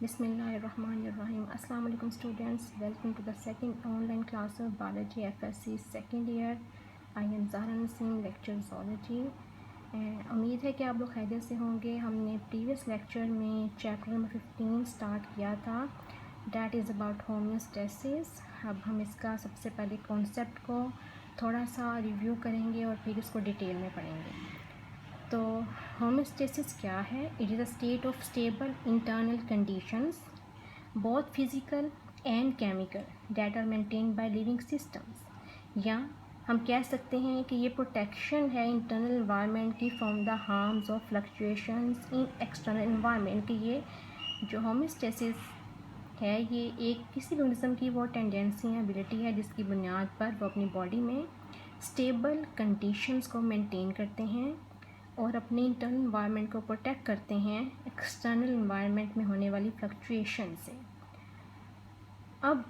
Bismillahirrahmanirrahim. Assalamu alaikum students. Welcome to the second online class of Biology FSC second year. I am Zahra Naseem, lecture zoology. उम्मीद है कि आप लोग खैरियत से होंगे। हमने प्रीवियस लेक्चर में चैप्टर नंबर 15 स्टार्ट किया था, डैट इज़ अबाउट होम्योस्टेसिस। अब हम इसका सबसे पहले कॉन्सेप्ट को थोड़ा सा रिव्यू करेंगे और फिर इसको डिटेल में पढ़ेंगे। तो होम्योस्टेसिस क्या है? It is a state of stable internal conditions both physical and chemical that are maintained by living systems. या हम कह सकते हैं कि ये प्रोटेक्शन है इंटरनल इन्वायरमेंट की from the harms of fluctuations in external environment. कि ये जो होम्योस्टेसिस है ये एक किसी भी ऑर्गेनिज्म की वो टेंडेंसी है, एबिलिटी है, जिसकी बुनियाद पर वो अपनी बॉडी में स्टेबल कंडीशंस को मेंटेन करते हैं और अपने इंटरनल इन्वायरमेंट को प्रोटेक्ट करते हैं एक्सटर्नल इन्वायरमेंट में होने वाली फ्लक्चुएशन से। अब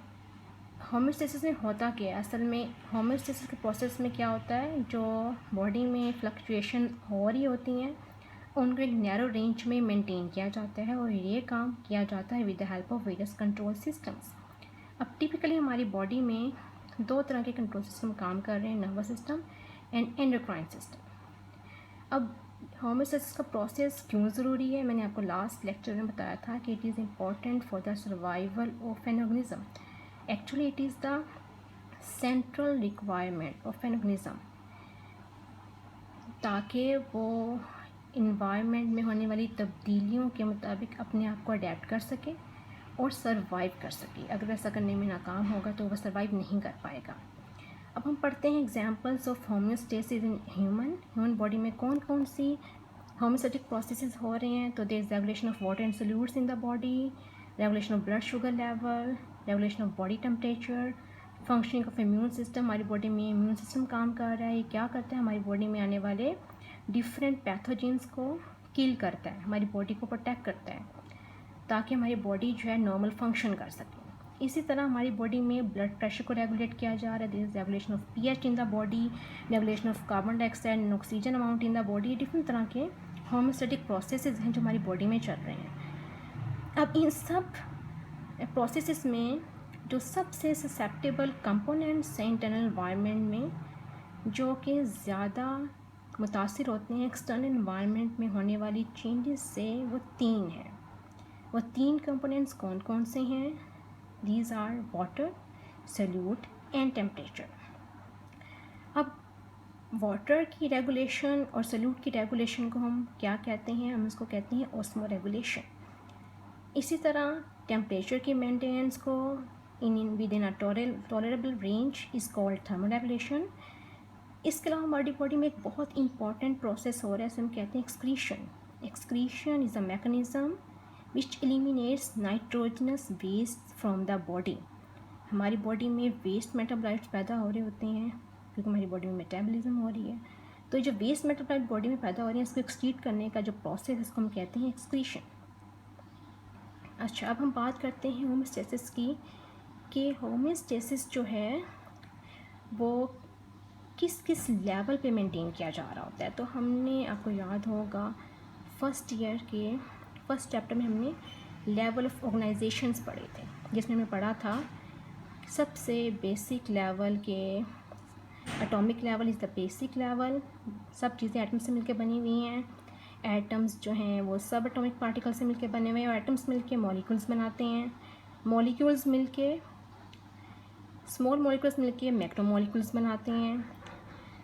होम्योस्टेसिस में होता क्या है? असल में होम्योस्टेसिस के प्रोसेस में क्या होता है, जो बॉडी में फ्लक्चुएशन हो रही होती हैं उनको एक नैरो रेंज में मेंटेन किया जाता है और ये काम किया जाता है with the help of various control systems. अब टिपिकली हमारी बॉडी में दो तरह के कंट्रोल सिस्टम काम कर रहे हैं, nervous system and endocrine system. अब होम्योस्टेसिस का प्रोसेस क्यों ज़रूरी है? मैंने आपको लास्ट लेक्चर में बताया था कि it is important for the survival of an organism. Actually it is the central requirement of an organism, ताकि वो इन्वायरमेंट में होने वाली तब्दीलियों के मुताबिक अपने आप को अडेप्ट कर सके और सर्वाइव कर सके। अगर ऐसा करने में नाकाम होगा तो वह सर्वाइव नहीं कर पाएगा। अब हम पढ़ते हैं examples of homeostasis in human body में कौन कौन सी होम्योस्टेटिक प्रोसेसेस हो रहे हैं। तो there is regulation of water and solutes in the body, regulation of blood sugar level, regulation of body temperature, functioning of immune system. हमारी body में immune system काम कर रहा है। ये क्या करता है? हमारी बॉडी में आने वाले डिफरेंट पैथोजेंस को किल करता है, हमारी बॉडी को प्रोटेक्ट करता है ताकि हमारी बॉडी जो है नॉर्मल फंक्शन कर सके। इसी तरह हमारी बॉडी में ब्लड प्रेशर को रेगुलेट किया जा रहा है। This is regulation of pH in the body, regulation of carbon dioxide and oxygen amount in the body. Different तरह के होम्योस्टेटिक प्रोसेसेस हैं जो हमारी बॉडी में चल रहे हैं। अब इन सब प्रोसेसेस में जो सबसे ससेप्टेबल कंपोनेंट्स हैं इंटरनल इन्वायरमेंट में, जो कि ज़्यादा मुतासिर होते हैं एक्सटर्नल इन्वायरमेंट में होने वाली चेंजेस से, वो तीन हैं। वो तीन कंपोनेंट्स कौन कौन से हैं? These are water, solute and temperature. अब वाटर की रेगुलेशन और सल्यूट की रेगुलेशन को हम क्या कहते हैं? हम इसको कहते हैं ऑस्मो रेगुलेशन। इसी तरह टेम्परेचर की मेंटेनेंस को in with in a tolerable range is called thermo regulation. इसके अलावा हमारी बॉडी में एक बहुत इंपॉर्टेंट प्रोसेस हो रहा है, इसे हम कहते हैं excretion. Excretion is a mechanism which eliminates nitrogenous waste from the body. हमारी बॉडी में वेस्ट मेटाबॉलाइट्स पैदा हो रहे होते हैं क्योंकि हमारी बॉडी में मेटाबॉलिज्म हो रही है। तो जो वेस्ट मेटाबॉलाइट बॉडी में पैदा हो रही है, इसको एक्सक्रीट करने का जो प्रोसेस है इसको हम कहते हैं एक्सक्रीशन। अच्छा, अब हम बात करते हैं होम्योस्टेसिस की, कि होम्योस्टेसिस जो है वो किस किस लेवल पे मेंटेन किया जा रहा होता है। तो हमने, आपको याद होगा, फर्स्ट ईयर के फर्स्ट चैप्टर में हमने लेवल ऑफ ऑर्गेनाइजेशंस पढ़े थे, जिसमें हमने पढ़ा था सबसे बेसिक लेवल के atomic level is the basic level. सब चीज़ें एटम्स से मिलकर बनी हुई हैं। एटम्स जो हैं वो सब एटॉमिक पार्टिकल से मिलकर बने हुए हैं और एटम्स मिलकर मॉलिक्यूल्स बनाते हैं। मॉलिक्यूल्स मिलके, स्मॉल मॉलिक्यूल्स मिलके मैक्रोमॉलिक्यूल्स बनाते हैं।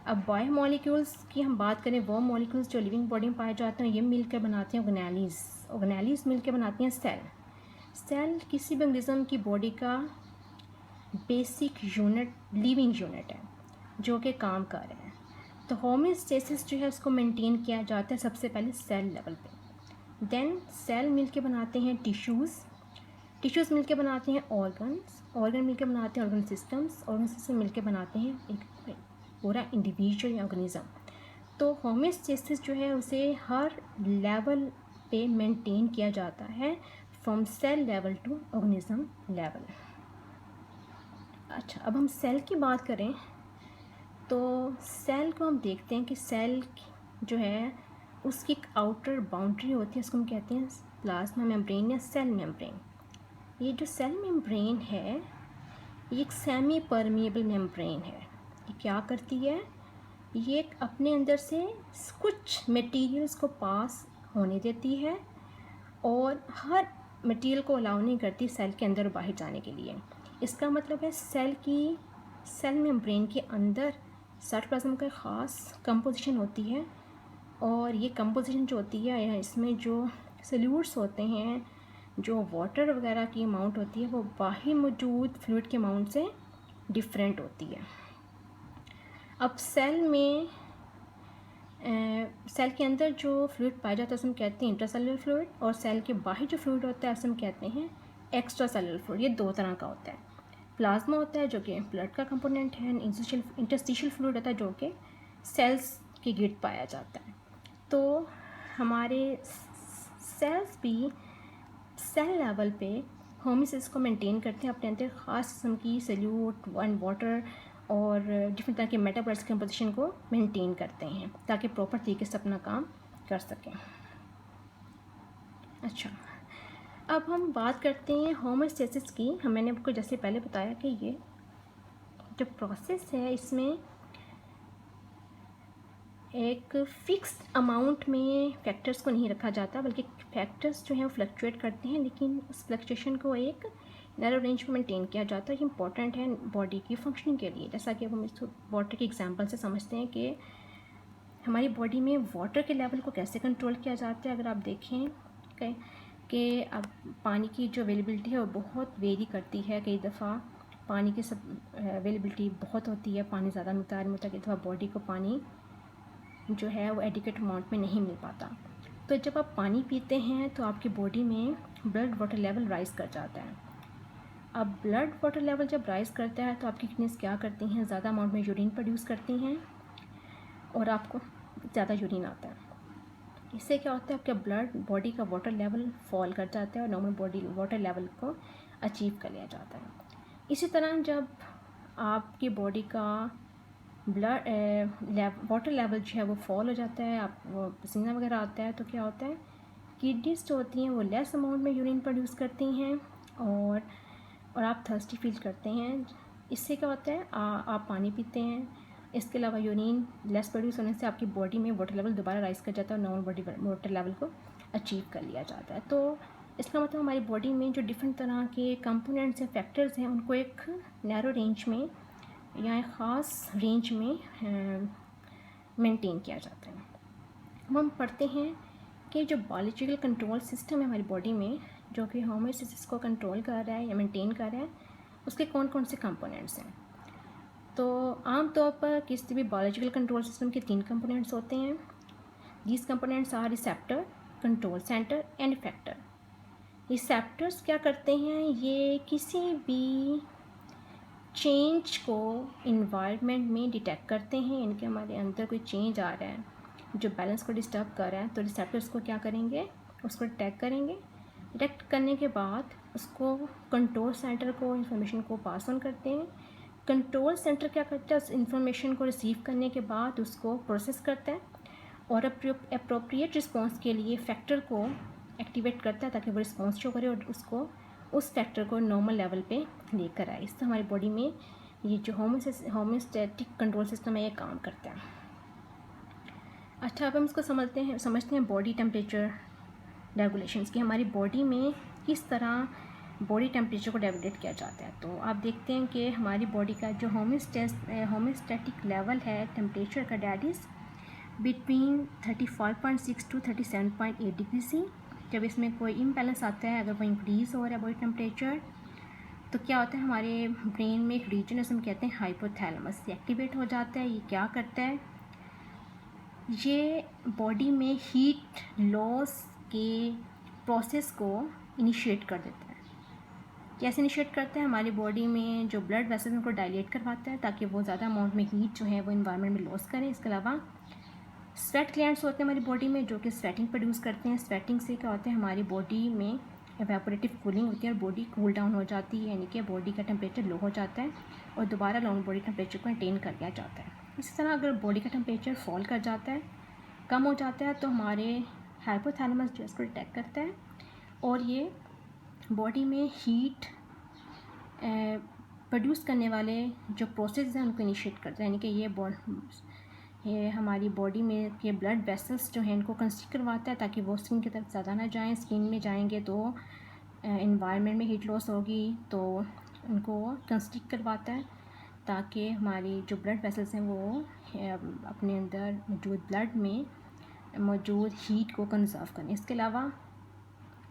अब बायो मॉलिक्यूल्स की हम बात करें, वो मॉलिक्यूल्स जो लिविंग बॉडी में पाए जाते हैं, ये मिलकर बनाते हैं ऑर्गेनेलिज़। ऑर्गेनेलिज़ मिलकर बनाती हैं सेल। सेल किसी भी ऑर्गेनिज्म की बॉडी का बेसिक यूनिट, लिविंग यूनिट है जो कि काम कर रहे हैं। तो होम्योस्टेसिस जो है उसको मेंटेन किया जाता है सबसे पहले सेल लेवल पे। देन सेल मिलके बनाते हैं टिश्यूज़, टिश्यूज़ मिलके बनाते हैं ऑर्गन्स, ऑर्गन मिलके बनाते हैं ऑर्गन सिस्टम्स, ऑर्गन सिस्टम मिलके बनाते हैं एक पूरा इंडिविजुअल या ऑर्गेनिज्म। तो होम्योस्टेसिस जो है उसे हर लेवल पे मेंटेन किया जाता है, from cell level to organism level. अच्छा, अब हम सेल की बात करें तो सेल को हम देखते हैं कि सेल जो है उसकी एक आउटर बाउंड्री होती है, उसको हम कहते हैं प्लाज्मा मेम्ब्रेन या सेल मेम्ब्रेन। ये जो सेल मेम्ब्रेन है ये एक सेमी परमिएबल मेम्ब्रेन है। ये क्या करती है, ये एक अपने अंदर से कुछ मटेरियल्स को पास होने देती है और हर मटेरियल को अलाउ नहीं करती सेल के अंदर बाहर जाने के लिए। इसका मतलब है सेल मेम्ब्रेन के अंदर साइटोप्लाज्म का ख़ास कंपोजिशन होती है और ये कंपोजिशन जो होती है इसमें जो सल्यूट्स होते हैं, जो वाटर वगैरह की अमाउंट होती है वो बाहर मौजूद फ्लूइड के अमाउंट से डिफरेंट होती है। अब सेल के अंदर जो फ्लूइड पाया जाता है उसे हम कहते हैं इंट्रासेलुलर फ्लूइड, और सेल के बाहर जो फ्लूइड होता है उसे हम कहते हैं एक्स्ट्रा सेलुलर फ्लूइड। ये दो तरह का होता है। प्लाज्मा होता है जो कि ब्लड का कंपोनेंट है, इंटरस्टिशियल फ्लूइड होता है जो कि सेल्स के गिर्द पाया जाता है। तो हमारे सेल्स भी सेल लेवल पे होमोसिस को मेंटेन करते हैं, अपने अंदर ख़ास किस्म की सल्यूट एंड वाटर और डिफरेंट तरह के मेटाबॉलिट्स की कंपोजिशन को मेंटेन करते हैं ताकि प्रॉपर तरीके से अपना काम कर सकें। अच्छा, अब हम बात करते हैं होमोस्टेसिस की। मैंने आपको जैसे पहले बताया कि ये जो प्रोसेस है इसमें एक फिक्स अमाउंट में फैक्टर्स को नहीं रखा जाता, बल्कि फैक्टर्स जो हैं वो फ्लक्चुएट करते हैं, लेकिन उस फ्लक्चुएशन को एक नैरो रेंज में मेंटेन किया जाता है। ये इंपॉर्टेंट है बॉडी की फंक्शनिंग के लिए। जैसा कि अब हम इस वाटर के एग्जांपल से समझते हैं कि हमारी बॉडी में वाटर के लेवल को कैसे कंट्रोल किया जाता है। अगर आप देखें कि अब पानी की जो अवेलेबिलिटी है वो बहुत वेरी करती है। कई दफ़ा पानी की सब अवेलेबिलिटी बहुत होती है, पानी ज़्यादा मिकदार में होता है, कई दफ़ा बॉडी को पानी जो है वो एडिक्वेट अमाउंट में नहीं मिल पाता। तो जब आप पानी पीते हैं तो आपकी बॉडी में ब्लड वाटर लेवल राइज़ कर जाता है। अब ब्लड वाटर लेवल जब राइज़ करता है तो आपकी किडनीज क्या करती हैं, ज़्यादा अमाउंट में यूरिन प्रोड्यूस करती हैं और आपको ज़्यादा यूरिन आता है। इससे क्या होता है, आपका ब्लड बॉडी का वाटर लेवल फॉल कर जाता है और नॉर्मल बॉडी वाटर लेवल को अचीव कर लिया जाता है। इसी तरह जब आपकी बॉडी का वाटर लेवल जो है वो फॉल हो जाता है, आप वो पसीना वगैरह आता है, तो क्या होता है, किडनीज जो होती हैं वो लेस अमाउंट में यूरिन प्रोड्यूस करती हैं और आप थर्स्टी फील करते हैं। इससे क्या होता है, आप पानी पीते हैं, इसके अलावा यूरिन लेस प्रोड्यूस होने से आपकी बॉडी में वाटर लेवल दोबारा राइज़ कर जाता है और नॉर्मल बॉडी वाटर लेवल को अचीव कर लिया जाता है। तो इसका मतलब हमारी बॉडी में जो डिफरेंट तरह के कंपोनेंट्स हैं, फैक्टर्स हैं, उनको एक नैरो रेंज में या एक ख़ास रेंज में मेंटेन किया जाता है। अब हम पढ़ते हैं कि जो बायोलॉजिकल कंट्रोल सिस्टम है हमारी बॉडी में जो कि होमोस्टेसिस को कंट्रोल कर रहा है या मेंटेन कर रहा है, उसके कौन कौन से कंपोनेंट्स हैं। तो आमतौर पर किसी भी बायोलॉजिकल कंट्रोल सिस्टम के 3 कंपोनेंट्स होते हैं। These components are receptor, control centre and effector. Receptors क्या करते हैं, ये किसी भी चेंज को इन्वायरमेंट में डिटेक्ट करते हैं। इनके हमारे अंदर कोई चेंज आ रहा है जो बैलेंस को डिस्टर्ब कर रहा है, तो रिसेप्टर्स को क्या करेंगे, उसको डिटेक्ट करेंगे। डिटेक्ट करने के बाद उसको कंट्रोल सेंटर को इन्फॉर्मेशन को पास ऑन करते हैं। कंट्रोल सेंटर क्या करता है, उस इन्फॉर्मेशन को रिसीव करने के बाद उसको प्रोसेस करता है और अप्रोप्रिएट रिस्पॉन्स के लिए फैक्टर को एक्टिवेट करता है ताकि वो रिस्पॉन्स शो करे और उसको उस फैक्टर को नॉर्मल लेवल पे लेकर आए। इससे हमारी बॉडी में ये जो होमोस्टैटिक कंट्रोल सिस्टम है ये काम करता है। अच्छा, अब हम इसको समझते हैं बॉडी टेम्परेचर रेगुलेशंस की। हमारी बॉडी में किस तरह बॉडी टेम्परेचर को रेगुलेट किया जाता है। तो आप देखते हैं कि हमारी बॉडी का जो होमोस्टैटिक लेवल है टेम्परेचर का, that is between 35.6 to 37.8 degree C. जब इसमें कोई इम्बैलेंस आता है, अगर वो इंक्रीज़ हो रहा है बॉडी टेम्परेचर, तो क्या होता है, हमारे ब्रेन में एक रीजन है हम कहते हैं हाइपोथैलेमस, एक्टिवेट हो जाता है। ये क्या करता है, ये बॉडी में हीट लॉस के प्रोसेस को इनिशिएट कर देता है। कैसे इनिशिएट करता है, हमारी बॉडी में जो ब्लड वेसल्स उनको डायलेट करवाता है ताकि वो ज़्यादा अमाउंट में हीट जो है वो इन्वायरमेंट में लॉस करें। इसके अलावा स्वेट ग्लैंड्स होते हैं हमारी बॉडी में जो कि स्वेटिंग प्रोड्यूस करते हैं। स्वेटिंग से क्या होता है, हमारी बॉडी में एवेपोरेटिव कूलिंग होती है और बॉडी कूल डाउन हो जाती है, यानी कि बॉडी का टेम्परेचर लो हो जाता है और दोबारा नॉर्मल बॉडी टेम्परेचर को मेंटेन कर लिया जाता है। इसी तरह अगर बॉडी का टेम्परेचर फॉल कर जाता है, कम हो जाता है, तो हमारे हाइपोथैलेमस जो इसको डिटेक्ट करता है और ये बॉडी में हीट प्रोड्यूस करने वाले जो प्रोसेस हैं उनको इनिशिएट करता है, यानी कि ये हमारी बॉडी में के ब्लड वेसल्स जो हैं इनको कंस्ट्रिक्ट करवाता है ताकि वो स्किन की तरफ ज़्यादा ना जाएं। स्किन में जाएंगे तो एनवायरनमेंट में हीट लॉस होगी, तो उनको कंस्ट्रिक्ट करवाता है ताकि हमारी जो ब्लड वेसल्स हैं वो अपने अंदर मौजूद ब्लड में मौजूद हीट को कंजर्व करें। इसके अलावा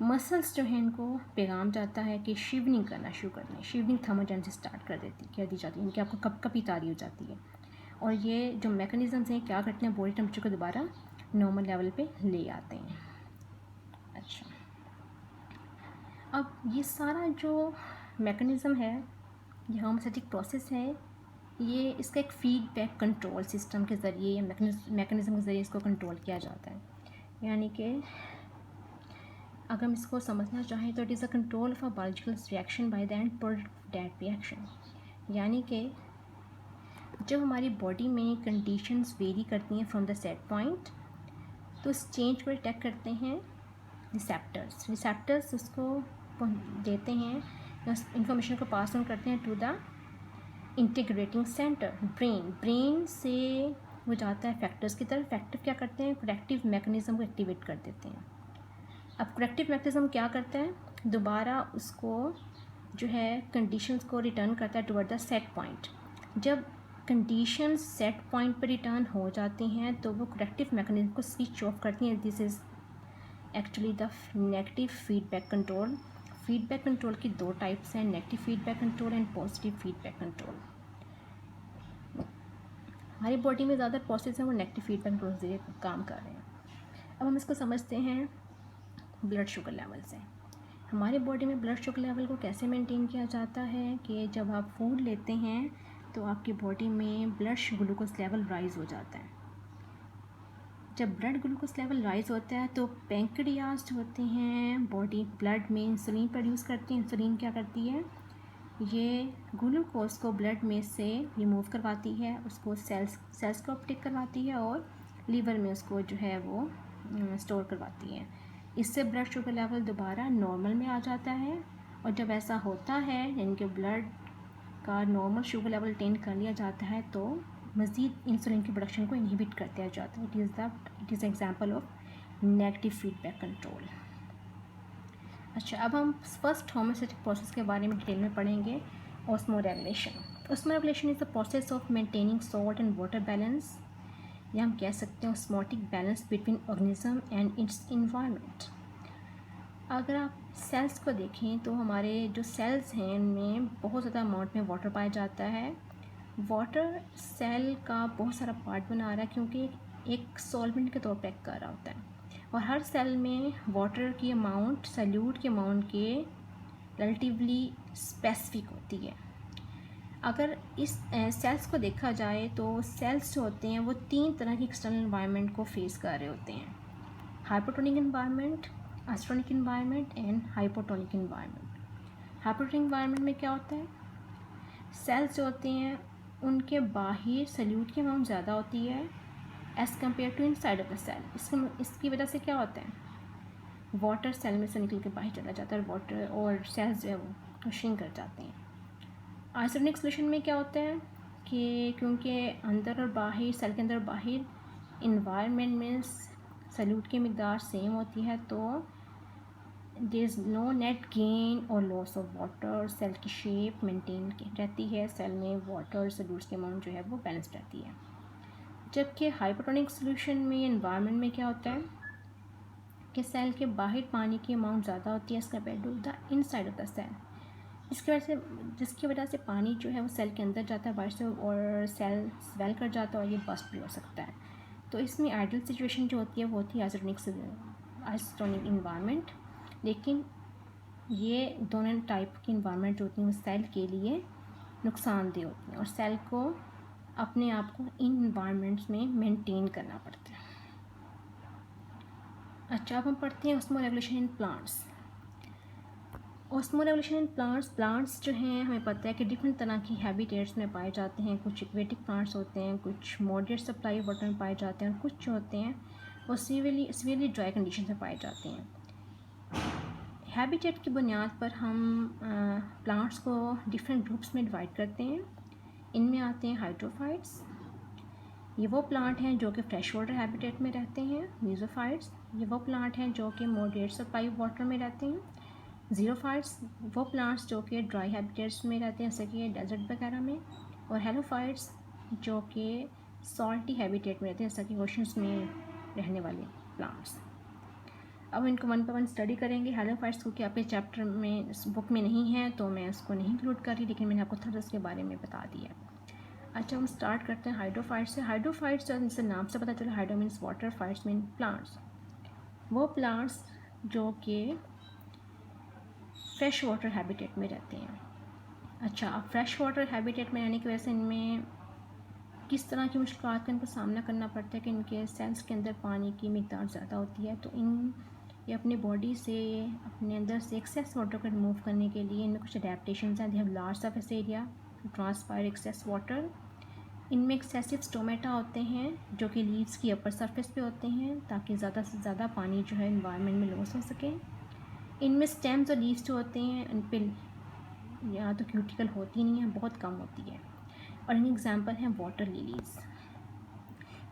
मसल्स जो हैं इनको पैगाम जाता है कि शिवरिंग करना शुरू कर दें। शिवरिंग थर्मोजेनेसिस स्टार्ट कर दी जाती है, इनकी आपको कपकपी तारी हो जाती है। और ये जो मैकेनिज़म्स हैं क्या करते हैं, बॉडी टेम्परेचर को दोबारा नॉर्मल लेवल पे ले आते हैं। अच्छा, अब ये सारा जो मैकेनिज़्म है, ये होम्योस्टैटिक प्रोसेस है, ये इसका एक फीडबैक कंट्रोल सिस्टम के ज़रिए या मैकेनिज़्म के ज़रिए इसको कंट्रोल किया जाता है। यानी कि अगर हम इसको समझना चाहें तो it is a control of a biological reaction by the end product that reaction. यानी कि जब हमारी बॉडी में कंडीशंस वेरी करती हैं फ्रॉम द सेट पॉइंट, तो इस चेंज को डिटेक्ट करते हैं रिसेप्टर्स उसको देते हैं, उस इंफॉर्मेशन को पास ऑन करते हैं to the integrating centre brain से वो जाता है फैक्टर्स की तरफ। फैक्टर क्या करते हैं, करेक्टिव मैकेनिज़्म को एक्टिवेट कर देते हैं। अब करेक्टिव मैकेनिज़्म क्या करता है, दोबारा उसको जो है कंडीशंस को रिटर्न करता है टुवर्ड द सेट पॉइंट। जब कंडीशंस सेट पॉइंट पर रिटर्न हो जाती हैं तो वो करेक्टिव मैकेनिज़्म को स्विच ऑफ करती हैं। This is actually the negative feedback control. Feedback control की दो टाइप्स हैं, negative feedback control and positive feedback control. हमारी बॉडी में ज़्यादा प्रोसेस हैं वो नेगेटिव फीडबैक कंट्रोल से काम कर रहे हैं। अब हम इसको समझते हैं ब्लड शुगर लेवल से। हमारे बॉडी में ब्लड शुगर लेवल को कैसे मेंटेन किया जाता है कि जब आप फूड लेते हैं तो आपकी बॉडी में ब्लड ग्लूकोज लेवल राइज़ हो जाता है। जब ब्लड ग्लूकोज लेवल राइज़ होता है तो पैंक्रियाज जो होते हैं बॉडी ब्लड में इंसुलिन प्रोड्यूस करती है। इंसुलिन क्या करती है, ये ग्लूकोज को ब्लड में से रिमूव करवाती है, उसको सेल्स को अपटेक करवाती है और लीवर में उसको जो है वो स्टोर करवाती है। इससे ब्लड शुगर लेवल दोबारा नॉर्मल में आ जाता है। और जब ऐसा होता है यानी कि ब्लड का नॉर्मल शुगर लेवल अटेन कर लिया जाता है तो मज़ीद इंसुलिन की प्रोडक्शन को इनहिबिट कर दिया जाता है। It is example of negative feedback control. अच्छा, अब हम फर्स्ट होम्योस्टैटिक प्रोसेस के बारे में डिटेल में पढ़ेंगे, osmoregulation. Osmoregulation is the process of maintaining salt and water balance, या हम कह सकते हैं osmotic balance between organism and it's environment. अगर आप सेल्स को देखें तो हमारे जो सेल्स हैं इनमें बहुत ज़्यादा अमाउंट में वाटर पाया जाता है। वाटर सेल का बहुत सारा पार्ट बना रहा है क्योंकि एक सॉल्वेंट के तौर पर एक्ट कर रहा होता है, और हर सेल में वाटर की अमाउंट सल्यूट के अमाउंट के रिलेटिवली स्पेसिफिक होती है। अगर इस सेल्स को देखा जाए तो सेल्स जो होते हैं वो तीन तरह की एक्सटर्नल एनवायरनमेंट को फेस कर रहे होते हैं, hypotonic environment, isotonic environment and hypotonic environment. Hypotonic environment में क्या होता है, सेल्स जो होते हैं उनके बाहर सल्यूट की अमाउंट ज़्यादा होती है as compare to inside of the cell. इसकी वजह से क्या होता है, वाटर सेल में से निकल के बाहर चला जाता है और वाटर और सेल्स जो है वो श्रिंक कर जाते हैं। आइसोटोनिक सोल्यूशन में क्या होता है कि क्योंकि अंदर और बाहर सेल के अंदर और बाहर इन्वायरमेंट में सल्यूट की मिकदार सेम होती है तो there is no net gain और लॉस ऑफ वाटर। सेल की शेप मेंटेन रहती है, सेल में वाटर और सल्यूट्स की अमाउंट जो है वो बैलेंस रहती है। जबकि हाइपोटोनिक सोल्यूशन में एनवायरनमेंट में क्या होता है कि सेल के बाहर पानी की अमाउंट ज़्यादा होती है as compare to the inside of the cell, जिसकी वजह से पानी जो है वो सेल के अंदर जाता है बाहर से और सेल स्वेल कर जाता है और ये बस्ट भी हो सकता है। तो इसमें आइडियल सिचुएशन जो होती है वो होती है आइसोटोनिक इन्वायरमेंट। लेकिन ये दोनों टाइप की इन्वायरमेंट जो होती हैं वो सेल के लिए नुकसानदेह होती हैं और सेल को अपने आप को इन इन्वायरमेंट्स में मेंटेन करना पड़ता है। अच्छा, अब हम पढ़ते हैं osmoregulation in plants. Osmoregulation in plants जो हैं हमें पता है कि डिफरेंट तरह की हैबिटेट्स में पाए जाते हैं। कुछ एक्वेटिक प्लांट्स होते हैं, कुछ मॉडरेट सप्लाई वाटर में पाए जाते हैं और कुछ जो होते हैं वो सीवियरली ड्राई कंडीशन में पाए जाते हैं। हैबिटेट की बुनियाद पर हम प्लांट्स को डिफरेंट ग्रुप्स में डिवाइड करते हैं। इनमें आते हैं हाइड्रोफाइट्स, ये वो प्लांट हैं जो कि फ्रेश वाटर हैबिटेट में रहते हैं। मीज़ोफाइट्स, ये वो प्लांट हैं जो कि मॉडरेट सप्लाई वाटर में रहते हैं। ज़ीरोफाइट्स, वो प्लांट्स जो कि ड्राई हैबिटेट्स में रहते हैं जैसे कि डेजर्ट वगैरह में। और हेलोफाइट्स जो कि सॉल्टी हैबिटेट में रहते हैं जैसा कि ओशंस में रहने वाले प्लांट्स। अब इनको वन बाय वन स्टडी करेंगे। हेलोफाइट्स क्योंकि आपके चैप्टर में इस बुक में नहीं है तो मैं इसको नहीं इंक्लूड कर रही, लेकिन मैंने आपको थोड़ा इसके बारे में बता दिया। अच्छा, हम स्टार्ट करते हैं हाइड्रोफाइट्स से। हाइड्रोफाइट्स जैसे नाम से पता चला, hydro means water, fights mean plants. वो प्लांट्स जो कि फ्रेश वाटर हैबिटेट में रहते हैं। अच्छा, अब फ्रेश वाटर हैबिटेट में रहने की वजह से इनमें किस तरह की मुश्किलात का इनको सामना करना पड़ता है कि इनके सेल्स के अंदर पानी की मिकदार ज़्यादा होती है, तो ये अपनी बॉडी से अपने अंदर से एक्सेस वाटर को रिमूव करने के लिए इनमें कुछ अडेप्टेशन हैं। They have large surface area to transpire excess water. इनमें एक्सेसिव स्टोमेटा होते हैं जो कि लीव्स की अपर सरफेस पे होते हैं ताकि ज़्यादा से ज़्यादा पानी जो है इन्वायरमेंट में लॉस हो सके। इनमें स्टेम्स और लीव्स जो होते हैं इन पर या तो क्यूटिकल होती नहीं है, बहुत कम होती है, और इनके एग्जांपल हैं वाटर लिलीज़।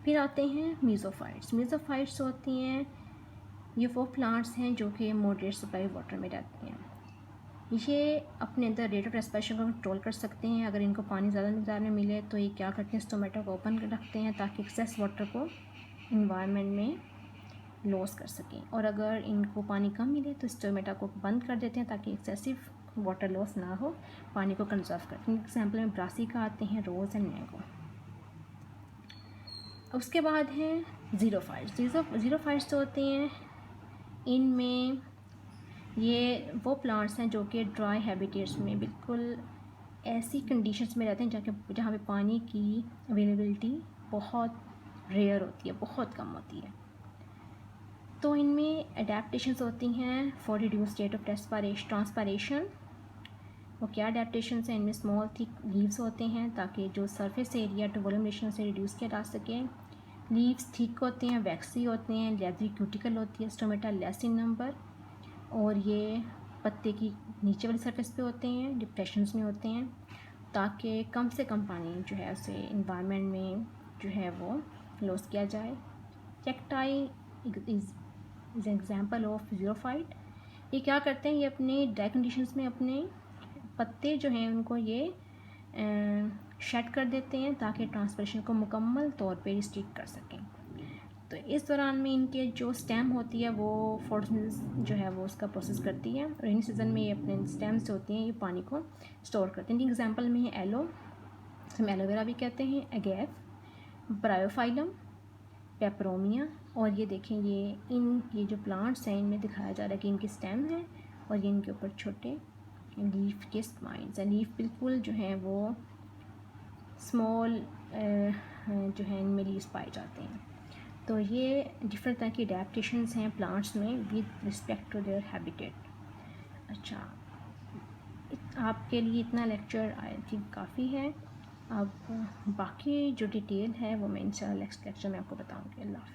फिर आते हैं मीज़ोफाइट्स। मीज़ोफाइट्स होती हैं, ये वो प्लांट्स हैं जो कि मॉडरेट सप्लाई वाटर में रहती हैं। ये अपने अंदर रेट ऑफ रेस्पिरेशन को कंट्रोल कर सकते हैं। अगर इनको पानी ज़्यादा मिकदार में मिले तो ये क्या करते हैं, स्टोमेटा को ओपन कर रखते हैं ताकि एक्सेस वाटर को इन्वायरमेंट में लॉस कर सकें, और अगर इनको पानी कम मिले तो स्टोमेटा को बंद कर देते हैं ताकि एक्सेसिव वाटर लॉस ना हो, पानी को कंजर्व करते हैं। एग्जाम्पल में ब्रासिका आते हैं, रोज़ एंड मैंगो। उसके बाद हैं ज़ीरोफाइट्स। ज़ीरोफाइट्स जो होते हैं, इनमें ये वो प्लांट्स हैं जो कि ड्राई हैबिटेट्स में बिल्कुल ऐसी कंडीशंस में रहते हैं जहाँ पे पानी की अवेलेबिलिटी बहुत रेयर होती है, बहुत कम होती है। तो इनमें अडेप्टेशंस होती हैं for reduce state of transpiration. वो क्या अडेप्टेशंस हैं, इनमें स्मॉल थिक लीव्स होते हैं ताकि जो surface area to volume ratio से रिड्यूस किया जा सके। लीव्स थिक होते हैं, वैक्सी होते हैं, लेदरी क्यूटिकल होती है, स्टोमेटा लेस इन नंबर, और ये पत्ते की नीचे वाली सरफेस पे होते हैं, डिप्रेशंस में होते हैं ताकि कम से कम पानी जो है उसे इन्वायरमेंट में जो है वो लॉस किया जाए। Cacti is example of xerophyte. ये क्या करते हैं, ये अपने ड्राई कंडीशंस में अपने पत्ते जो हैं उनको ये शेड कर देते हैं ताकि ट्रांसपिरेशन को मुकम्मल तौर पे रिस्ट्रिक्ट कर सकें। तो इस दौरान में इनके जो स्टेम होती है वो फोटोसिंथेसिस जो है वो उसका प्रोसेस करती है। रेनी सीज़न में ये अपने स्टेम्स जो होती हैं ये पानी को स्टोर करते हैं। इनके एग्जांपल में है एलो, हम एलोवेरा भी कहते हैं, अगेव, ब्रायोफाइलम, पेपरोमिया। और ये देखें, ये जो प्लांट्स हैं इनमें दिखाया जा रहा है कि इनके स्टेम हैं और ये इनके ऊपर छोटे लीफ के स्पाइन्स हैं। लीफ बिल्कुल जो है वो स्मॉल जो है इनमें लीव्स पाए जाते हैं। तो ये डिफरेंट तरह की अडेप्टेशंस हैं प्लांट्स में with respect to their habitat. अच्छा, आपके लिए इतना लेक्चर आई थिंक काफ़ी है। अब बाकी जो डिटेल है वो मैं इंशाल्लाह नेक्स्ट लेक्चर में आपको बताऊंगी। अल्लाह हाफ़िज़।